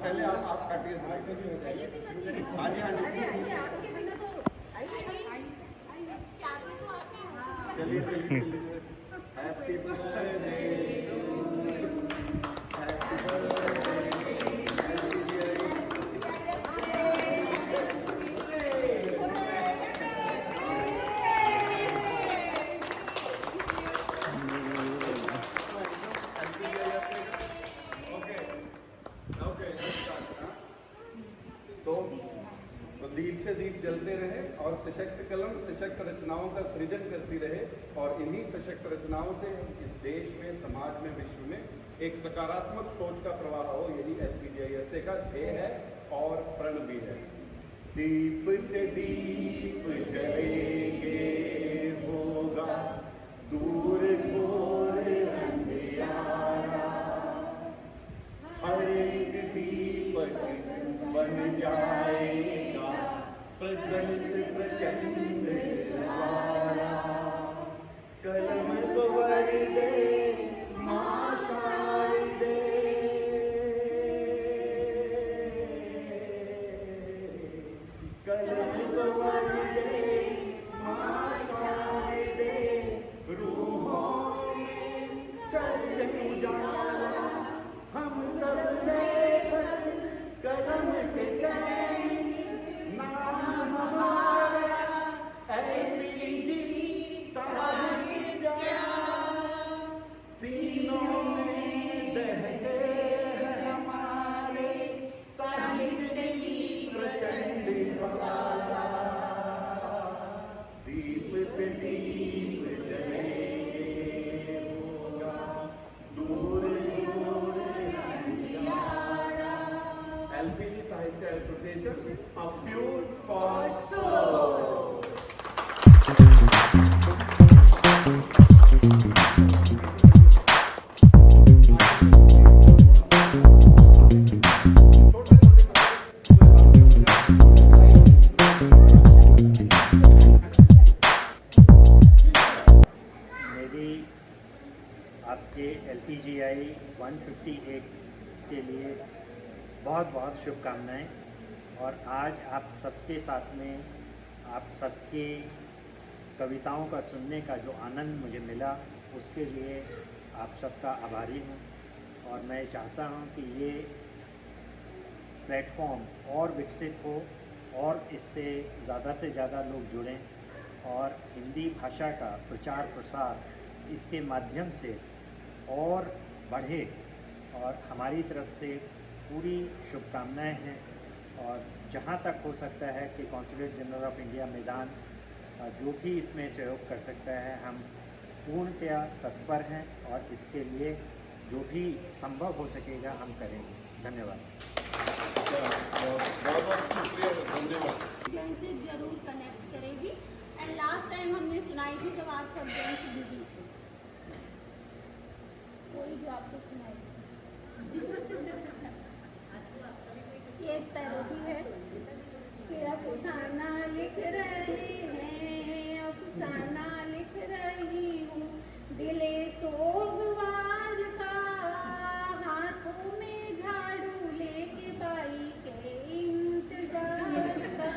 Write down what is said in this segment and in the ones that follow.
पहले आप काटिए। हाँ जी हाँ जी चलिए हैप्पी बर्थडे तो दीप से दीप जलते रहे और सशक्त कलम सशक्त रचनाओं का सृजन करती रहे और इन्हीं सशक्त रचनाओं से इस देश में, समाज में, विश्व में एक सकारात्मक सोच का प्रवाह हो, यही LPGISA का ध्येय है और प्रण भी है। दीप से दीप जलेंगे होगा दूर घोर अंधियारा, हर एक दीपक बन जाएगा प्रज्वलित प्रचंड ज्वाला, कलम को वर दे मां शारदे, कलम को वर दे मां शारदे, रूहों में कर दे उजाला, हम सब लेखक कलम के सैनिक, नाम हमारा LPG साहित्य, सीनों में दहते हैं हमारे साहित्य की प्रचंड ज्वाला, दीप से दीप जलेंगे होगा दूर दूर अंधियारा। LPG साहित्य association, a fuel for soul। मेरी आपके LPGI 158 के लिए बहुत बहुत शुभकामनाएं। और आज आप सबके साथ में आप सबके कविताओं का सुनने का जो आनंद मुझे मिला, उसके लिए आप सबका आभारी हूँ। और मैं चाहता हूँ कि ये प्लेटफॉर्म और विकसित हो और इससे ज़्यादा लोग जुड़ें और हिंदी भाषा का प्रचार प्रसार इसके माध्यम से और बढ़े। और हमारी तरफ से पूरी शुभकामनाएं हैं। और जहां तक हो सकता है कि कॉन्सुलेट जनरल ऑफ इंडिया मैदान जो भी इसमें सहयोग कर सकता है, हम पूर्णतया तत्पर हैं और इसके लिए जो भी संभव हो सकेगा हम करेंगे। धन्यवाद। से जरूर कनेक्ट करेगी। एंड लास्ट टाइम हमने सुनाई थी जब आप सब जन बिजी थे, वही जो आपको सुनाई ये एक पैरोडी है कि अफसाना लिख रहे हैं, अफसाना लिख रही हूँ, दिले सोगवार का, हाथों में झाड़ू लेके बाई के इंतजार का,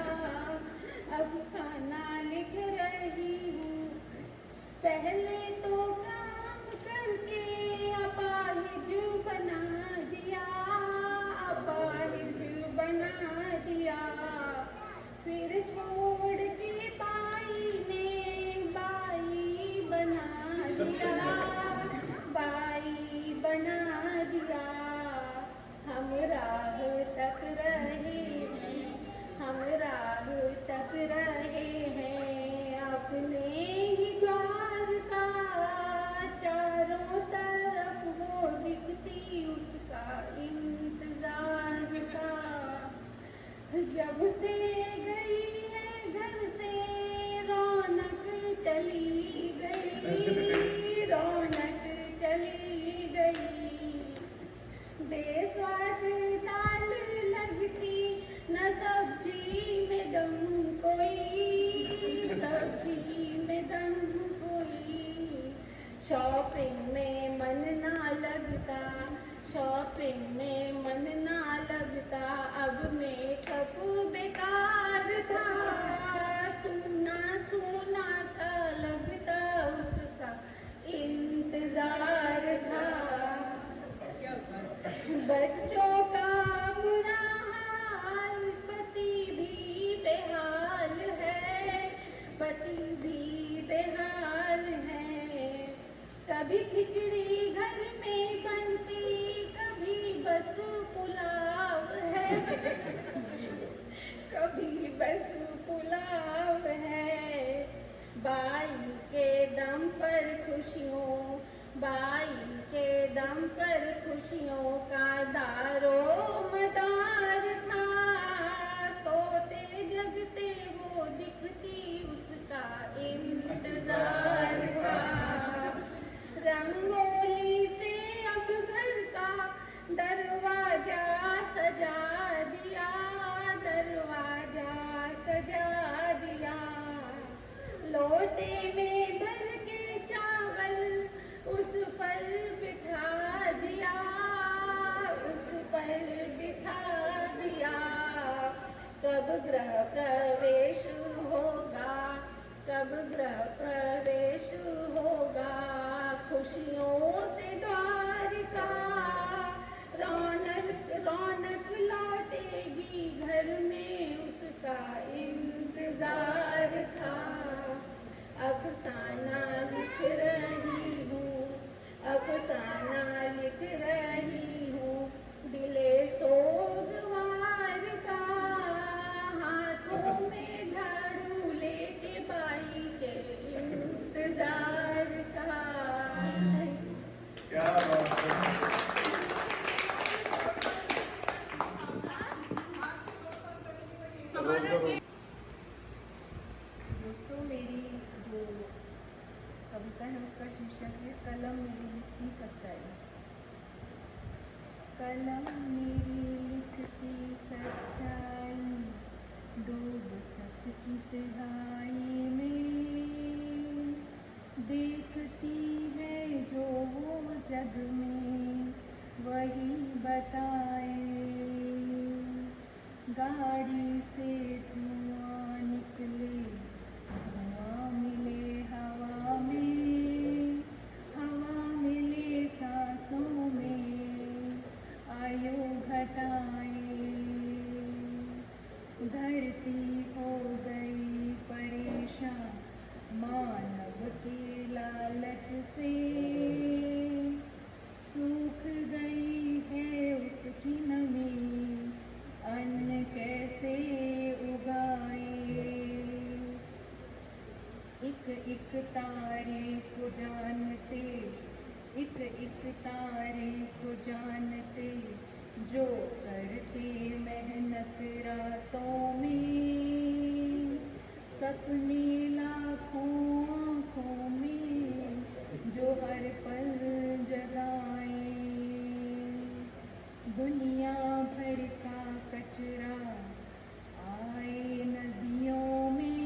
अफसाना लिख रही हूँ। पहले तो काम करके अपाहिज बना दिया, अपाहिज बना दिया, फिर छोड़ के बाई ने शॉपिंग में मन ना लगता, शॉपिंग में मन ना लगता, अब मेकअप बेकार था, सुना सुना सा लगता, उसका इंतजार था। बच्चों का बुरा हाल, पति भी बेहाल है, पति भी बेहाल है। कभी खिचड़ी घर में बनती, कभी बस पुलाव है, कभी बस पुलाव है। बाई के दम पर खुशियों, बाई के दम पर खुशियों का दारो मदार था, सोते जगते वो दिखती, उसका इंतजार था। रंगोली से अब घर का दरवाजा सजा दिया, दरवाजा सजा दिया। लोटे में भर के चावल उस पर बिठा दिया, उस पर बिठा दिया। कब गृह प्रवेश होगा, कब गृह प्रवेश होगा, खुशियों से द्वार का रौनक रौनक लौटेगी, घर में उसका इंतजार था। अफसाना लिख रही हूँ, अफसाना लिख रही हूँ, दिले सोगवार का, हाथों में झाड़ू लेके बाई के इंतजार का। क्या बात है। दोस्तों, मेरी जो कविता है उसका शीर्षक है कलम मेरी लिखती सच्चाई। कलम मेरी लिखती सच्चाई, डूब सच की सिहाई में, देखती है जो वो जग में वही बताए। गाड़ी से धुआं निकले, धुआं मिले हवा में, हवा मिले सांसों में, आयु घटाए। धरती हो गई परेशान मानव के लालच से, सूख गई है उसकी नमी, अन्न कैसे उगाए। एक एक तारे को जानते, एक एक तारे को जानते, जो करते मेहनत रातों में, सपने लाखों आँखों में, जो हर पल जगाए। दुनिया भर का कचरा आए नदियों में,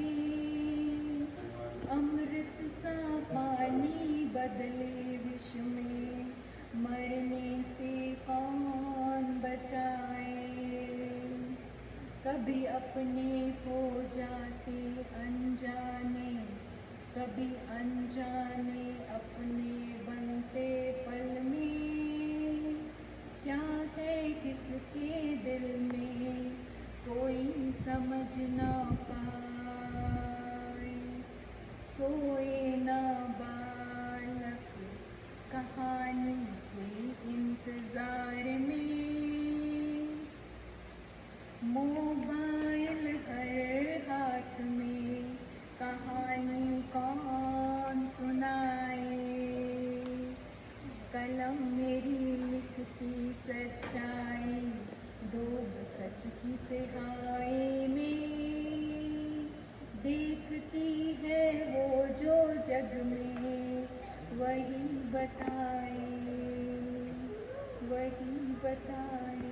अमृत सा पानी बदले विष में, मरने से कौन बचाए। कभी अपने हो जाते अनजाने, कभी अनजाने अपने बनते पल में, क्या है किसके दिल में कोई समझ ना पाए। सोए ना बालक कहानी के इंतजार में, मोबाइल हर हाथ में, कहानी कौन सुनाए। कलम मेरी लिखती सच्चाई, डूब सच की सिहाई में, देखती है वो जो जग में वही बताए, वही बताए।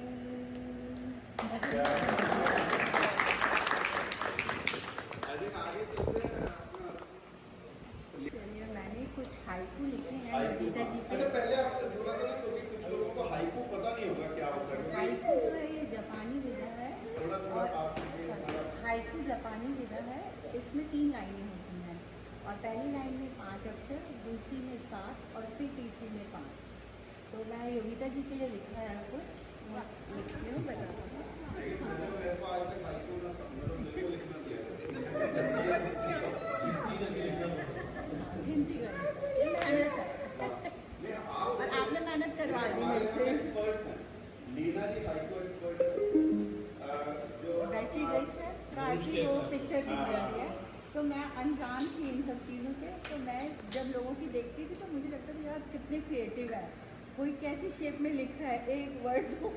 चलिए, मैंने कुछ हाइकू लिखे हैं हाइकू, योगिता जी अच्छा पे। पहले आप थोड़ा सा ना, क्योंकि कुछ लोगों को हाइकू पता नहीं होगा क्या होता है। हाइकू जो है ये जापानी विधा है। थोड़ा थोड़ा और पास लीजिए हमारा। हाइकू जापानी विधा है। इसमें 3 लाइनें होती हैं और पहली लाइन में 5 अक्षर, दूसरी में 7 और फिर तीसरी में 5। तो मैं योगिता जी के लिए लिखा है कुछ, मैं लिखती हूँ, बता दूँ। मेरे को आज तक हाइकू ना मतलब मेरे को लिखना दिया हिंदी का ये मेहनत है और आपने मेहनत करवा दी मेरे से। एक्सपर्ट्स हैं, लीना जी हाइकू एक्सपर्ट जो बैठी गई है प्राची को पिक्चर से मिल गया। तो मैं अनजान थी इन सब चीज़ों से, तो मैं जब लोगों की देखती थी तो मुझे लगता था यार कितने क्रिएटिव है, कोई कैसी शेप में लिखा है एक वर्ड को।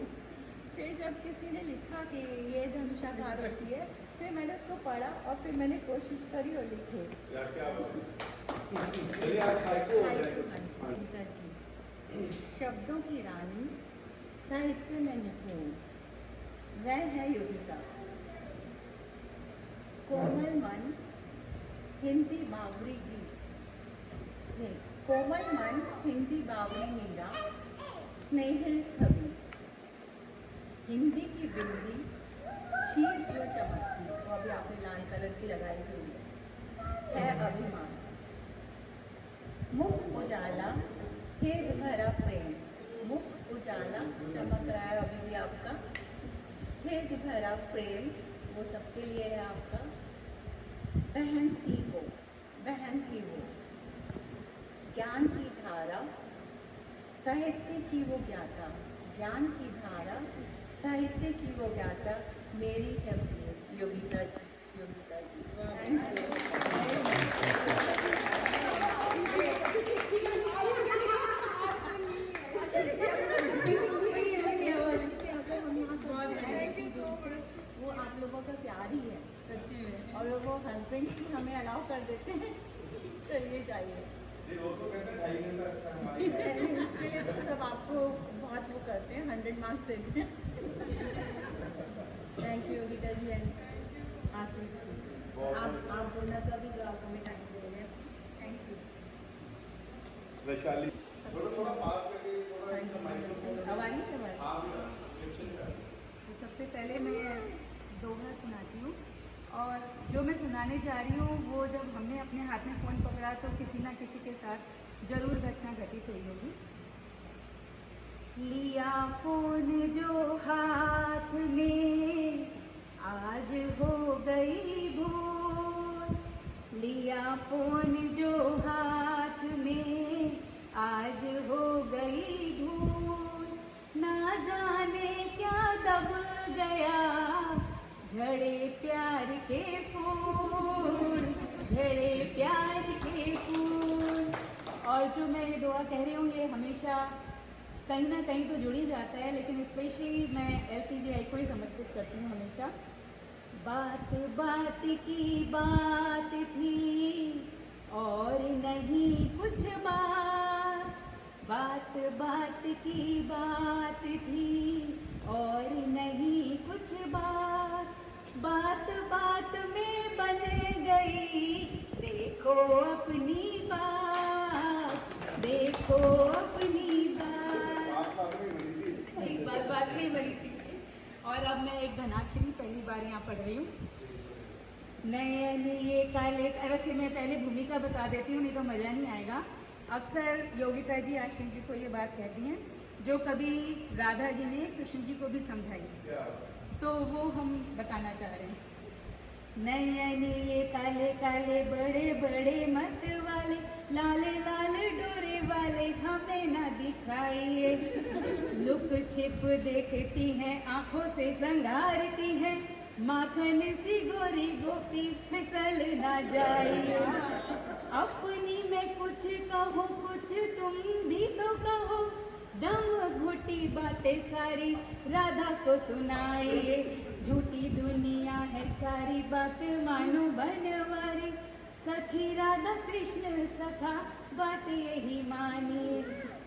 फिर जब किसी ने लिखा कि ये धनुषाकार होती है, फिर मैंने उसको पढ़ा और फिर मैंने कोशिश करी और लिखे। यार क्या चलिए आज हाइकू हो जाएगा। योगिता जी, शब्दों की रानी, साहित्य में निपुण, वह है योगिता। कोमल मन, हिंदी बावरी गीत, नहीं, कोमल मन, हिंदी बावरी मीरा, स्नेहिल छवि, हिंदी की बिंदी, शीश जो चमकती, वो अभी आपने लाल कलर की लगाई हुई है अभिमान, मुख उजाला, खेद भरा प्रेम, मुख उजाला चमक रहा है अभी भी आपका, खेद भरा प्रेम वो सबके लिए है आपका। बहन सी हो, बहन सी हो, ज्ञान की धारा, साहित्य की वो ज्ञाता, ज्ञान की धारा, साहित्य की वो ज्ञाता, मेरी है प्रिय योगिता जी, योगिता जी। वो आप लोगों का प्यार ही है सच्ची में, और वो हस्बैंड ही हमें अलाउ कर देते हैं चलिए जाइए। नहीं वो तो कहते हैं 2.5 घंटा अच्छा हमारी उसके लिए तो सब आपको बहुत वो करते हैं, 100 मार्क्स देते हैं। Thank you Yogita ji and Ashish ji, आप बोलना का भी जो आप हमें टाइम दे रहे हैं, थैंक यू। वैशाली थोड़ा थोड़ा पास करके थोड़ा माइक्रोफोन हमारी हमारी हाँ तो सबसे पहले मैं दोहा सुनाती हूँ, और जो मैं सुनाने जा रही हूँ वो जब हमने अपने हाथ में फ़ोन पकड़ा तो किसी ना किसी के साथ ज़रूर घटना घटित हुई होगी। लिया फ़ोन जो हाथ में आज हो गई भूल, लिया फ़ोन जो हाथ में आज हो गई भूल, ना जाने क्या दब गया झड़े प्यार के फूल, झड़े प्यार के फूल। और जो मैं ये दुआ कह रही हूँ ये हमेशा कहीं ना कहीं तो जुड़ ही जाता है, लेकिन स्पेशली मैं LPGI को ही समर्पित करती हूँ हमेशा। बात बात की बात थी और नहीं कुछ बात, बात बात की बात थी और नहीं कुछ बात, बात बात में बन गई देखो अपनी बात, देखो अपनी बात। ठीक, बात में बनी थी। और अब मैं एक धनाक्षरी पहली बार यहाँ पढ़ रही हूँ। नयन ये काले, वैसे मैं पहले भूमिका बता देती हूँ नहीं तो मज़ा नहीं आएगा। अक्सर योगिता जी आशीष जी को ये बात कहती हैं जो कभी राधा जी ने कृष्ण जी को भी समझाई, तो वो हम बताना चाह रहे हैं। नयन ये काले काले बड़े बड़े मत वाले, लाले लाल डोरे वाले हमें ना दिखाइए, लुक छिप देखती हैं आंखों से संगारती हैं, माखन सी गोरी गोपी फिसल ना जाए। अपनी मैं कुछ कहूँ कुछ तुम भी तो कहो, दम घुटी बातें सारी राधा को सुनाइए, झूठी दुनिया है सारी बात मानो बनवारी, सखी राधा कृष्ण सखा बात यही मानिए,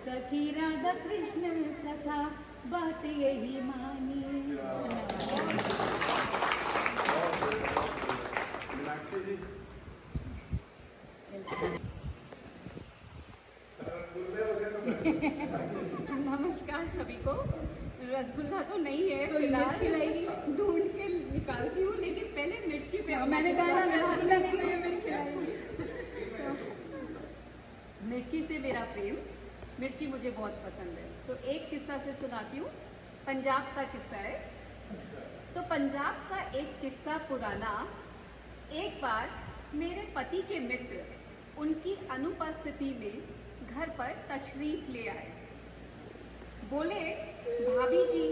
सखी राधा कृष्ण सखा बात यही मानिए। मीनाक्षी जी नमस्कार सभी को। रसगुल्ला तो नहीं है तो मिर्च खिलाएगी? ढूंढ के निकालती हूँ, लेकिन पहले मिर्ची पे मैंने कहा ना रसगुल्ला नहीं तो ये मिर्च खिलाएगी। मिर्ची से मेरा प्रेम। मिर्ची मुझे बहुत पसंद है। तो एक किस्सा से सुनाती हूँ। पंजाब का किस्सा है। तो पंजाब का एक किस्सा पुराना। एक बार मेरे पति के मित्र उनकी अनुपस्थिति में घर पर तशरीफ ले आए। बोले, भाभी जी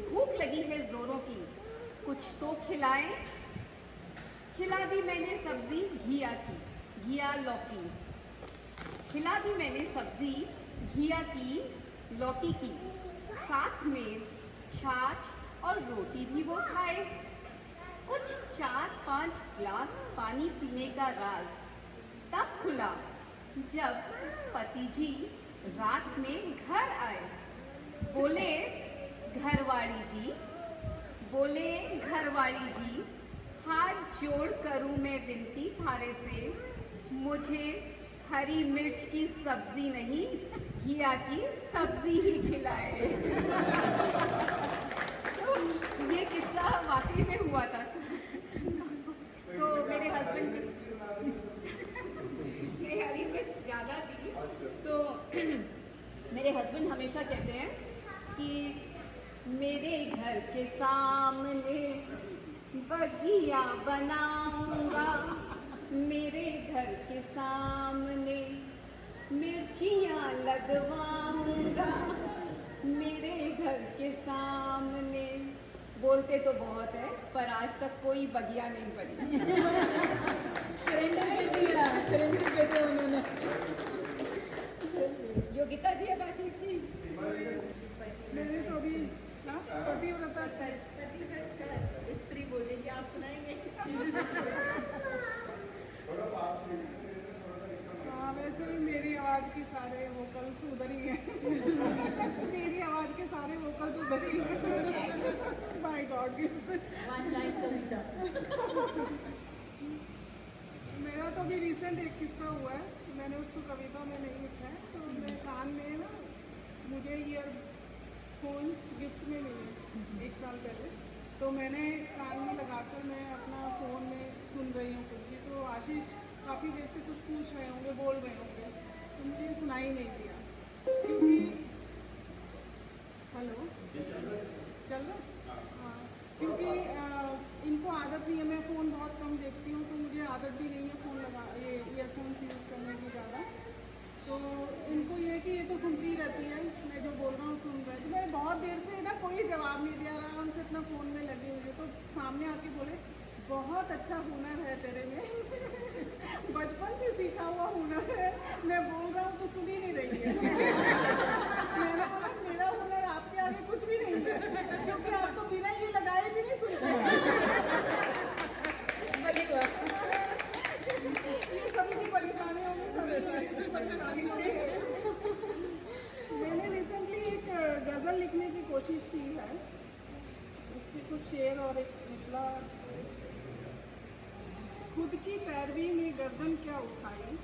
भूख लगी है जोरों की, कुछ तो खिलाएं। खिला दी मैंने सब्जी घिया की, घिया लौकी। खिला दी मैंने सब्जी घिया की लौकी की, साथ में छाछ और रोटी भी वो खाए। कुछ 4-5 ग्लास पानी पीने का राज तब खुला जब पति जी रात में घर आए। बोले, घरवाली जी, बोले घरवाली जी, हाथ जोड़ करूं मैं विनती थारे से, मुझे हरी मिर्च की सब्जी नहीं घिया की सब्जी ही खिलाए। तो ये किस्सा वाकई में हुआ था। तो मेरे हस्बैंड ने हरी मिर्च ज़्यादा दी, तो मेरे हस्बैंड हमेशा कहते हैं कि मेरे घर के सामने बगिया बनाऊंगा, मेरे घर के सामने मिर्चियाँ लगवाऊंगा, मेरे घर के सामने। बोलते तो बहुत है पर आज तक कोई बगिया नहीं बनी। सरेंडर कर दिया, सरेंडर कर दिया उन्होंने। योगिता जी अब आशीष जी। मैंने तो अभी पतिव्रता स्त्री बोलेंगे, आप सुनाएंगे? हाँ, वैसे भी मेरी आवाज़ की सारे वोकल्स उधर ही हैं। मेरी आवाज़ के सारे वोकल्स उधर ही हैं। By God gift. One line कविता। मेरा तो अभी रिसेंट एक किस्सा हुआ है, मैंने उसको कविता में नहीं लिखा है। तो मेरे कान में ना मुझे ईयरफोन गिफ्ट में मिले 1 साल पहले। तो मैंने कान में लगाकर मैं अपना फ़ोन में सुन रही हूँ कुछ भी। तो आशीष काफ़ी देर से कुछ पूछ रहे होंगे, बोल रहे होंगे, तो मुझे सुनाई नहीं दिया क्योंकि हेलो चल रहा। हाँ, क्योंकि इनको आदत नहीं है, मैं फ़ोन बहुत कम देखती हूँ, तो मुझे आदत भी नहीं है फ़ोन लगा ये ईयरफोन्स यूज़ करने की ज़्यादा। तो इनको ये है कि ये तो सुनती ही रहती है, मैं जो बोल रहा हूँ सुन रहे। तो मैंने बहुत देर से ना कोई जवाब नहीं दिया, आराम से अपना फ़ोन में लगे हुए। तो सामने आके बोले, बहुत अच्छा हुनर है तेरे में, बचपन से सीखा हुआ हुनर है। मैं बोल रहा हूँ तो सुन ही नहीं रही है। मैंने बोला, मेरा हुनर आपके आगे कुछ भी नहीं है, क्योंकि आप तो बिना ये लगाए भी नहीं सुनते। ये सभी की परेशानी होगी, सभी की परेशानी होगी। मैंने रिसेंटली एक गज़ल लिखने की कोशिश की है, इसके कुछ शेर और एक निकला। खुद की पैरवी में गर्दन क्या उठाई,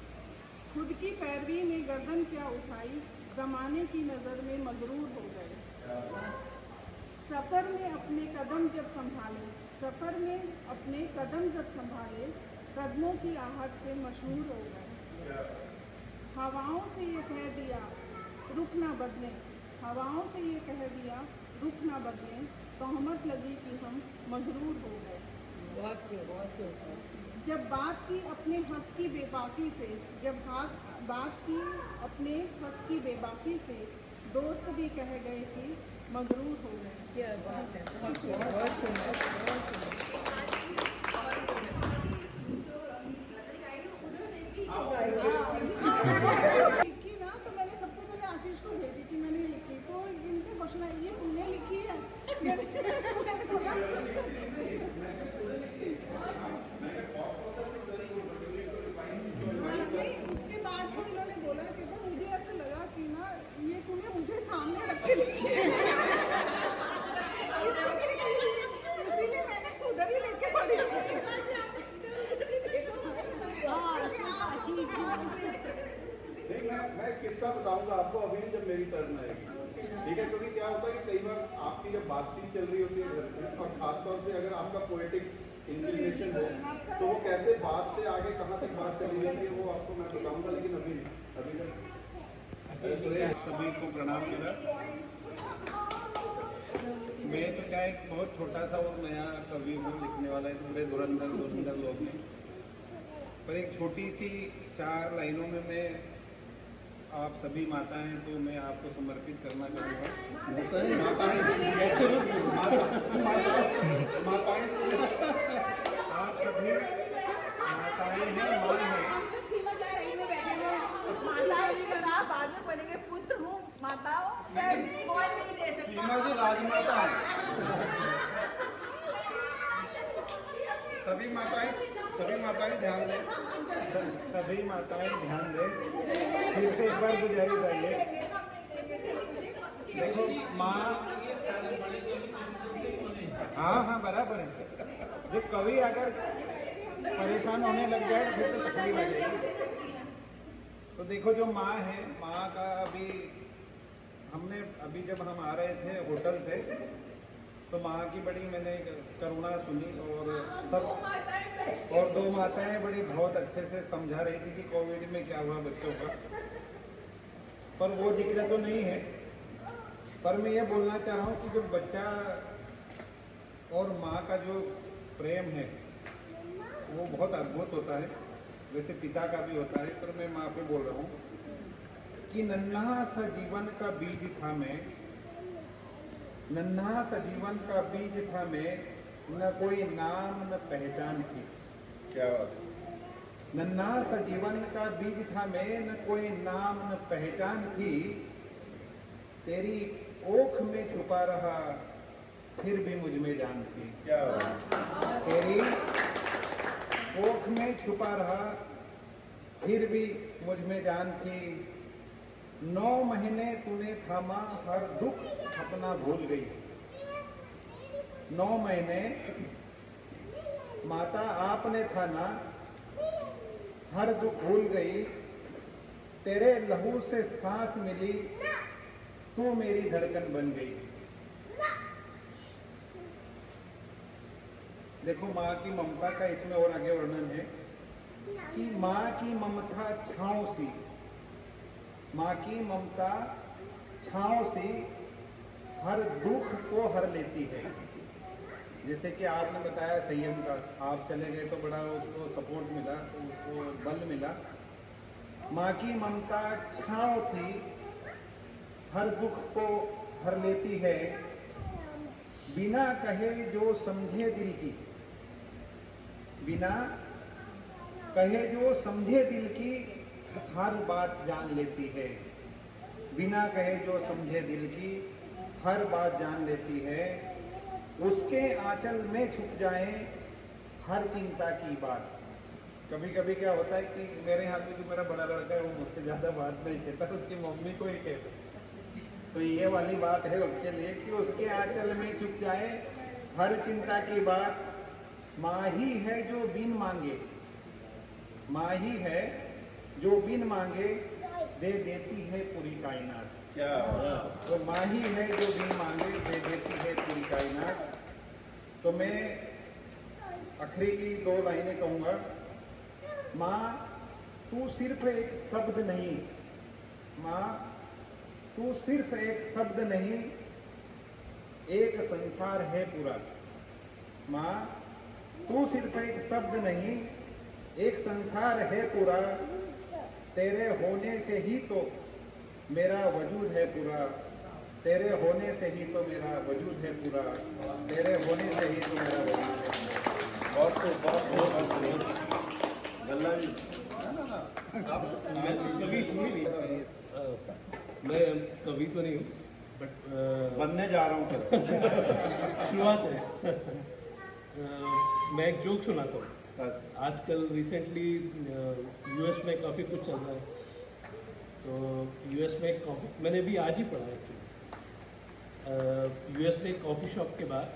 खुद की पैरवी में गर्दन क्या उठाई, ज़माने की नज़र में मगरूर हो गए। सफ़र में अपने कदम जब संभाले, सफ़र में अपने कदम जब संभाले, कदमों की आहट से मशहूर हो गए। हवाओं से ये कह दिया रुख ना बदले, हवाओं से ये कह दिया रुख ना बदले, तोहमत लगी कि हम मगरूर हो गए। जब बात की अपने हक की बेबाकी से, जब बात की अपने हक की बेबाकी से, दोस्त भी कह गए कि मगरूर हो गए। क्या बात है, बहुत लिखी ना, तो मैंने सबसे पहले आशीष को भेजी कि मैंने लिखी। तो इनके क्वेश्चन है, ये तूने लिखी है? मैंने बोला नहीं। उसके बाद जो इन्होंने बोला कि तो मुझे ऐसा लगा कि ना ये तूने मुझे सामने रख के लिखी है। इसीलिए मैंने उधर मैं एक किस्सा बताऊंगा आपको अभी जब मेरी टर्न आएगी, ठीक है? क्योंकि क्या होता है कि कई बार आपकी जब बातचीत चल रही होती है घर में, और खासतौर से अगर आपका पोएटिक इंक्लिनेशन हो, तो वो कैसे बात से आगे कहाँ तक बात चली जाती है वो आपको मैं बताऊंगा, लेकिन अभी सभी को प्रणाम मेरा। मैं तो क्या एक बहुत छोटा सा और नया कवि हूँ, लिखने वाला है, थोड़े धुरंधर लोग हैं, पर एक छोटी सी 4 लाइनों में मैं आप सभी माताएं तो मैं आपको समर्पित करना चाहूँगा। माताएं आप सभी माताएं हैं, माँ हैं। बाद में बनेंगे पुत्र हूँ माताओं, कोई नहीं दे सकता। सीमा जी राजमाता हैं। सभी माताएं ध्यान दें, सभी माताएं ध्यान दें। फिर से एक बार गुजारिश आइए। देखो माँ, हाँ बराबर है। जो कवि अगर परेशान होने लग जाए फिर तो तकलीफ आ जाएगी। तो देखो जो माँ है, माँ का अभी जब हम आ रहे थे होटल से, तो माँ की बड़ी मैंने करुणा सुनी, और 2 माताएं बड़ी बहुत अच्छे से समझा रही थी कि कोविड में क्या हुआ बच्चों का, पर वो जिक्र तो नहीं है। पर मैं ये बोलना चाह रहा हूँ कि जो बच्चा और माँ का जो प्रेम है वो बहुत अद्भुत होता है, वैसे पिता का भी होता है, पर मैं माँ पे बोल रहा हूँ कि नन्हा सा जीवन का बीज था मैं, नन्हा सा जीवन का बीज था मैं, न कोई नाम न पहचान थी। क्या बात है। नन्हा सा जीवन का बीज था मैं, न कोई नाम न पहचान थी, तेरी ओख में छुपा रहा फिर भी मुझ में जान थी। क्या बात है। तेरी ओख में छुपा रहा फिर भी मुझ में जान थी, 9 महीने तूने थामा हर दुख अपना भूल गई। 9 महीने माता आपने थाना हर दुख भूल गई, तेरे लहू से सांस मिली, तू मेरी धड़कन बन गई। देखो माँ की ममता का इसमें और आगे वर्णन है कि माँ की ममता छाँव सी, माँ की ममता छाँव सी हर दुख को हर लेती है। जैसे कि आपने बताया संयम का, आप चले गए तो बड़ा उसको सपोर्ट मिला, तो उसको बल मिला। माँ की ममता छाँव थी हर दुख को हर लेती है, बिना कहे जो समझे दिल की, बिना कहे जो समझे दिल की हर बात जान लेती है। बिना कहे जो समझे दिल की हर बात जान लेती है, उसके आंचल में छुप जाए हर चिंता की बात। कभी कभी क्या होता है कि मेरे यहाँ पे जो मेरा बड़ा लड़का है वो मुझसे ज़्यादा बात नहीं कहता, उसकी मम्मी को ही कहता। तो ये वाली बात है उसके लिए कि उसके आंचल में छुप जाए हर चिंता की बात। माँ ही है जो बिन मांगे, माँ ही है जो बिन मांगे दे देती है पूरी कायनात। क्या तो माँ ही है जो बिन मांगे दे देती है पूरी कायनात। तो मैं आखिरी की 2 लाइनें कहूँगा। माँ तू सिर्फ एक शब्द नहीं, माँ तू सिर्फ एक शब्द नहीं, एक संसार है पूरा। माँ तू सिर्फ एक शब्द नहीं, एक संसार है पूरा, तेरे होने से ही तो मेरा वजूद है पूरा, तेरे होने से ही तो मेरा वजूद है पूरा, तेरे होने से ही तो मेरा वजूद है। बहुत गल्ला जी, आप कभी सुनी नहीं? मैं कवि तो नहीं हूँ, बट बनने जा रहा हूँ। शुरुआत है। मैं एक जोक सुनाता हूँ। आजकल रिसेंटली यूएस में काफ़ी कुछ चल रहा है, तो यूएस में एक कॉफ़ी, मैंने भी आज ही पढ़ा एक्चुअली, यूएस में एक कॉफ़ी शॉप के बाद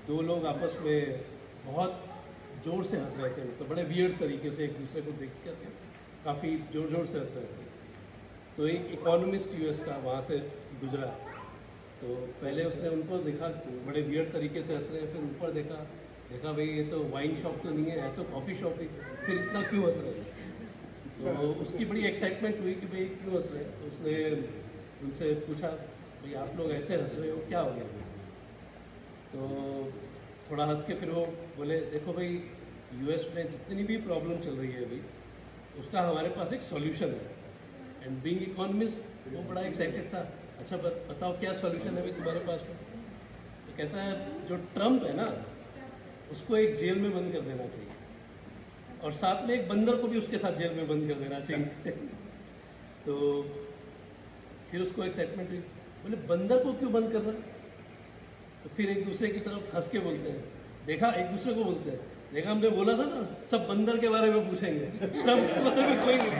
2 लोग आपस में बहुत ज़ोर से हंस रहे थे, तो बड़े वियर्ड तरीके से एक दूसरे को देख कर काफ़ी ज़ोर ज़ोर से हंस रहे थे। तो एक इकोनॉमिस्ट यूएस का वहाँ से गुजरा, तो पहले उसने उनको देखा बड़े वियर्ड तरीके से हंस रहे हैं, फिर ऊपर देखा भाई ये तो वाइन शॉप तो नहीं है तो कॉफ़ी शॉप ही, फिर इतना क्यों हंस रहे हैं। तो उसकी बड़ी एक्साइटमेंट हुई कि भाई क्यों हंस रहे हैं। तो उसने उनसे पूछा भाई आप लोग ऐसे हंस रहे हो, क्या हो गया। तो थोड़ा हंस के फिर वो बोले देखो भाई यूएस में जितनी भी प्रॉब्लम चल रही है अभी उसका हमारे पास एक सॉल्यूशन है। एंड बीइंग इकोनॉमिस्ट वो बड़ा एक्साइटेड था, अच्छा बताओ क्या सॉल्यूशन है अभी तुम्हारे पास में। तो कहता है जो ट्रम्प है ना उसको एक जेल में बंद कर देना चाहिए और साथ में एक बंदर को भी उसके साथ जेल में बंद कर देना चाहिए। तो फिर उसको एक्साइटमेंट हुई, बोले बंदर को क्यों बंद कर रहा है। तो फिर एक दूसरे की तरफ हंस के बोलते हैं, देखा एक दूसरे को बोलते हैं, देखा हमने बोला था ना सब बंदर के बारे में पूछेंगे, ट्रम्प के बारे में कोई नहीं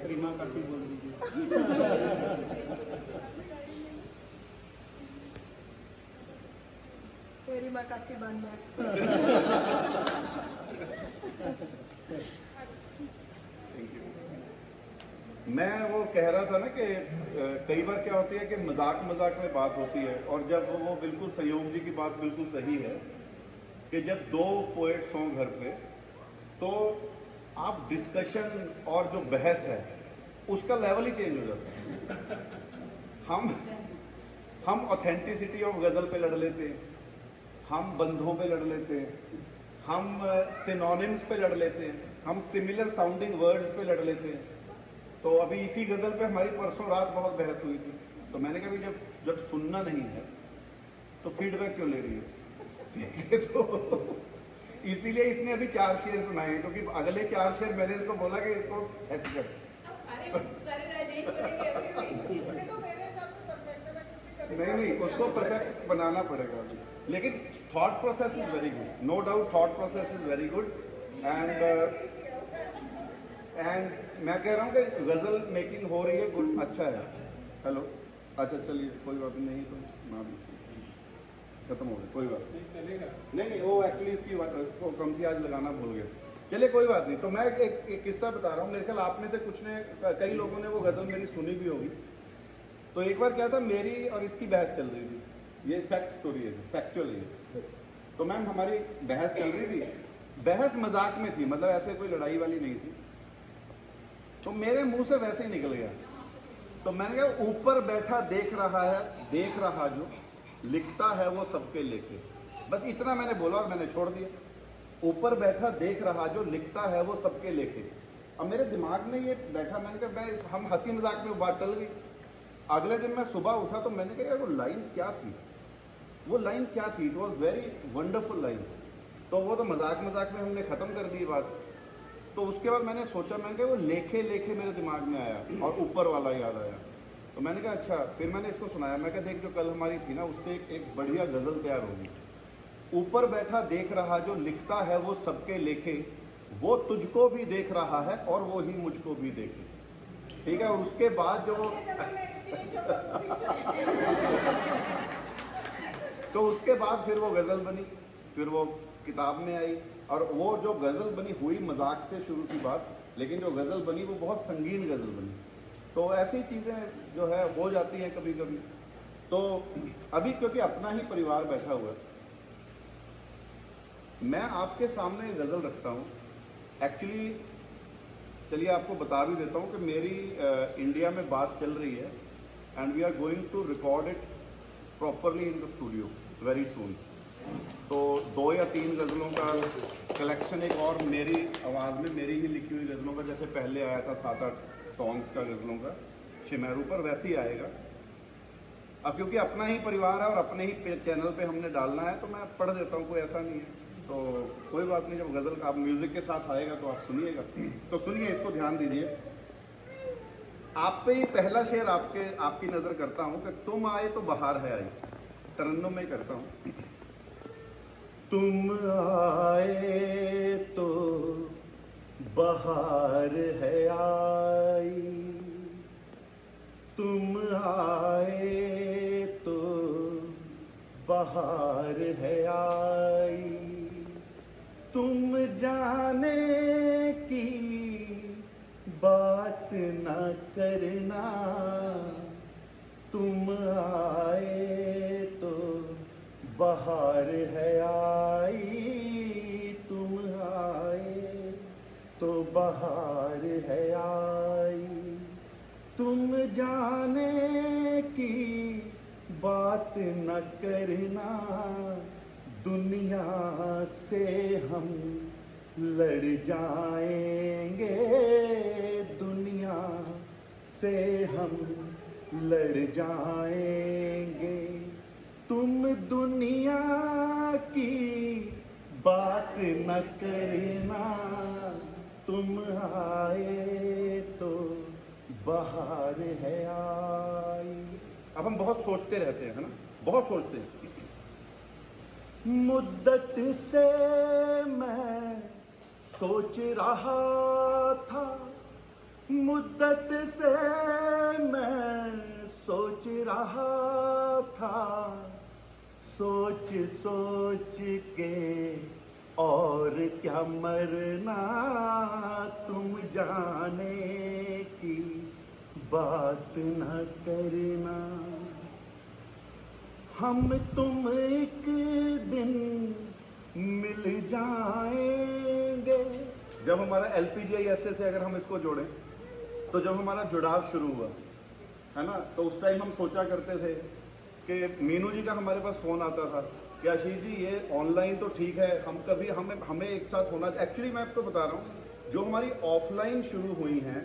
रीमा काशी बोल दीजिए। तेरी माँ काशी बांधना। मैं वो कह रहा था ना कि कई बार क्या होती है कि मजाक मजाक में बात होती है और जब वो बिल्कुल संयोग जी की बात बिल्कुल सही है कि जब दो पोएट्स हों घर पे तो आप डिस्कशन और जो बहस है उसका लेवल ही चेंज हो जाता है। हम ऑथेंटिसिटी ऑफ गज़ल पे लड़ लेते हैं, हम बंधों पे लड़ लेते हैं, हम सिनोनिम्स पे लड़ लेते हैं, हम सिमिलर साउंडिंग वर्ड्स पे लड़ लेते हैं। तो अभी इसी गज़ल पे हमारी परसों रात बहुत बहस हुई थी। तो मैंने कहा भी जब सुनना नहीं है तो फीडबैक क्यों ले रही है। तो इसीलिए इसने अभी 4 शेर सुनाए हैं क्योंकि अगले 4 शेर मैंने इसको बोला कि इसको सेट कर। नहीं उसको परफेक्ट बनाना पड़ेगा अभी, लेकिन thought process is very good, no doubt thought process is very good. And मैं कह रहा हूँ कि गज़ल मेकिंग हो रही है, गुड, अच्छा है। हेलो, अच्छा चलिए कोई बात नहीं, तो ना खत्म हो गया, कोई बात नहीं, चलेगा। नहीं वो एक्चुअली इसकी वो कम थी, आज लगाना भूल गए। चलिए कोई बात नहीं। तो मैं एक किस्सा बता रहा हूँ, मेरे ख्याल आप में से कुछ ने, कई लोगों ने वो गज़ल मेरी सुनी भी होगी। तो एक बार क्या था, मेरी और इसकी बहस चल रही थी, ये फैक्ट स्टोरी है, फैक्चुअल है। तो मैम हमारी बहस चल रही थी, बहस मजाक में थी, मतलब ऐसे कोई लड़ाई वाली नहीं थी। तो मेरे मुंह से वैसे ही निकल गया। तो मैंने कहा ऊपर बैठा देख रहा है, देख रहा जो लिखता है वो सबके लेके, बस इतना मैंने बोला और मैंने छोड़ दिया। ऊपर बैठा देख रहा जो लिखता है वो सबके लेके। अब मेरे दिमाग में ये बैठा, मैंने कहा हम हंसी मजाक में बात टल गई। अगले दिन मैं सुबह उठा तो मैंने कहा यार वो लाइन क्या थी, वो लाइन क्या थी, it was very wonderful line. तो वो तो मजाक मजाक में हमने ख़त्म कर दी बात। तो उसके बाद मैंने सोचा, मैंने कहा वो लेखे लेखे मेरे दिमाग में आया और ऊपर वाला याद आया। तो मैंने कहा अच्छा, फिर मैंने इसको सुनाया। मैं कहा देख जो कल हमारी थी ना, उससे एक बढ़िया गज़ल तैयार होगी। ऊपर बैठा देख रहा जो लिखता है वो सबके लेखे, वो तुझको भी देख रहा है और वो ही मुझको भी देखे। ठीक है, और उसके बाद जो तो उसके बाद फिर वो गज़ल बनी, फिर वो किताब में आई, और वो जो गज़ल बनी हुई मजाक से शुरू की बात, लेकिन जो गज़ल बनी वो बहुत संगीन गज़ल बनी। तो ऐसी चीज़ें जो है हो जाती हैं कभी कभी। तो अभी क्योंकि अपना ही परिवार बैठा हुआ है, मैं आपके सामने गज़ल रखता हूँ। एक्चुअली चलिए आपको बता भी देता हूँ कि मेरी इंडिया में बात चल रही है and we are going to record it properly in the studio very soon. तो 2 या 3 गज़लों का कलेक्शन, एक और मेरी आवाज़ में मेरी ही लिखी हुई गज़लों का, जैसे पहले आया था 7-8 सॉन्ग्स का गज़लों का शिमेरू पर, वैसे ही आएगा। अब क्योंकि अपना ही परिवार है और अपने ही चैनल पे हमने डालना है तो मैं पढ़ देता हूँ, कोई ऐसा नहीं है। तो कोई बात नहीं, जब गज़ल का आप म्यूज़िक के साथ आएगा तो आप सुनिएगा। तो सुनिए, इसको ध्यान दीजिए। आप पे ही पहला शेर आपकी नज़र करता हूँ कि तुम आए तो बहार है आई, तरन्नुम में करता हूँ। तुम आए तो बहार है आई, तुम आए तो बहार है आई, करना, दुनिया से हम लड़ जाएंगे, दुनिया से हम लड़ जाएंगे। तुम दुनिया की बात न करना, तुम आए तो बाहर है आई। अब हम बहुत सोचते रहते हैं, है ना, बहुत सोचते हैं। मुद्दत से मैं सोच रहा था, मुद्दत से मैं सोच रहा था, सोच सोच के और क्या मरना, तुम जाने की बात न करना। हम तुम एक दिन मिल जाएंगे। जब हमारा LPGISA से अगर हम इसको जोड़ें, तो जब हमारा जुड़ाव शुरू हुआ, है ना, तो उस टाइम हम सोचा करते थे कि मीनू जी का हमारे पास फ़ोन आता था कि आशीष जी ये ऑनलाइन तो ठीक है, हम कभी हमें एक साथ होना। एक्चुअली मैं आपको बता रहा हूँ, जो हमारी ऑफलाइन शुरू हुई हैं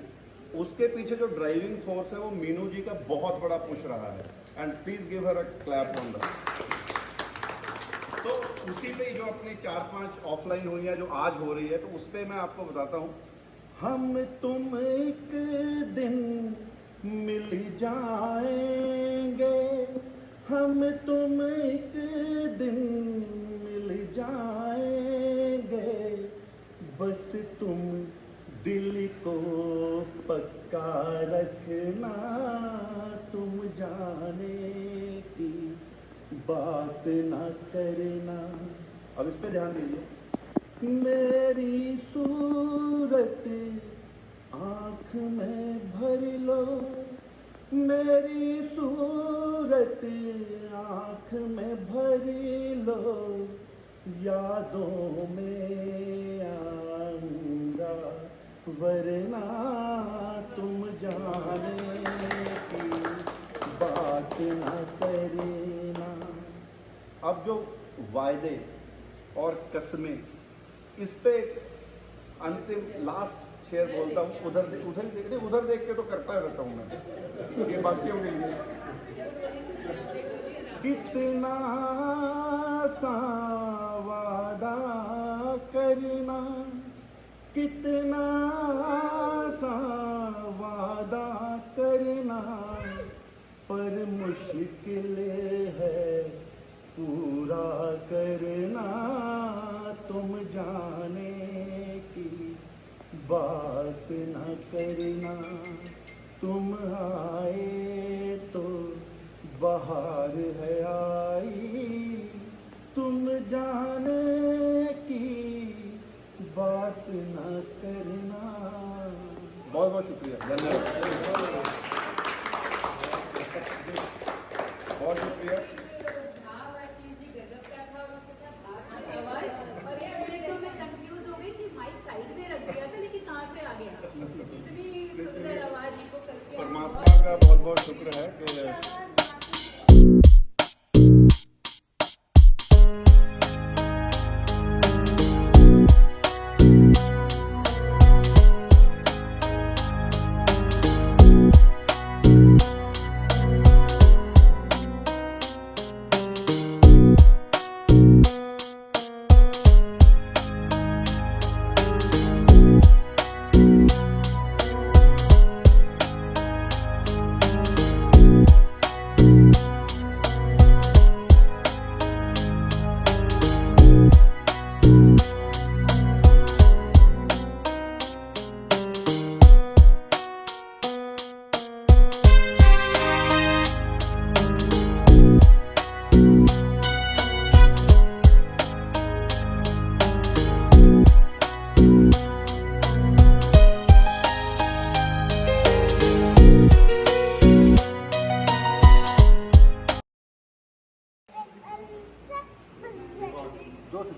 उसके पीछे जो ड्राइविंग फोर्स है वो मीनू जी का बहुत बड़ा पुश रहा है। And please give her a clap on that. तो उसी पे जो अपनी 4-5 ऑफलाइन हुई है, जो आज हो रही है, तो उस पर मैं आपको बताता हूँ। हम तुम एक दिन मिल जाएंगे, हम तुम एक दिन मिल जाएंगे, बस तुम दिल को पक्का रखना, तुम जाने की बात ना करना। अब इस पे ध्यान दीजिए। मेरी सूरत आँख में भर लो, मेरी सूरत आँख में भर लो, यादों में आऊंगा वरना तुम जाने की बात ना करना। अब जो वायदे और कसमें, इस पे अंतिम लास्ट शेयर बोलता हूँ। उधर देख के तो करता रहता हूँ मैं, ये बाकियों के लिए। कितना सा वादा करना, कितना सा वादा करना, पर मुश्किल है पूरा करना, तुम जाने की बात न करना। तुम आए तो बाहर है आई, तुम जाने की बात न करना। बहुत बहुत शुक्रिया, धन्यवाद, बहुत शुक्रिया। परमात्मा का बहुत बहुत शुक्र है कि दो से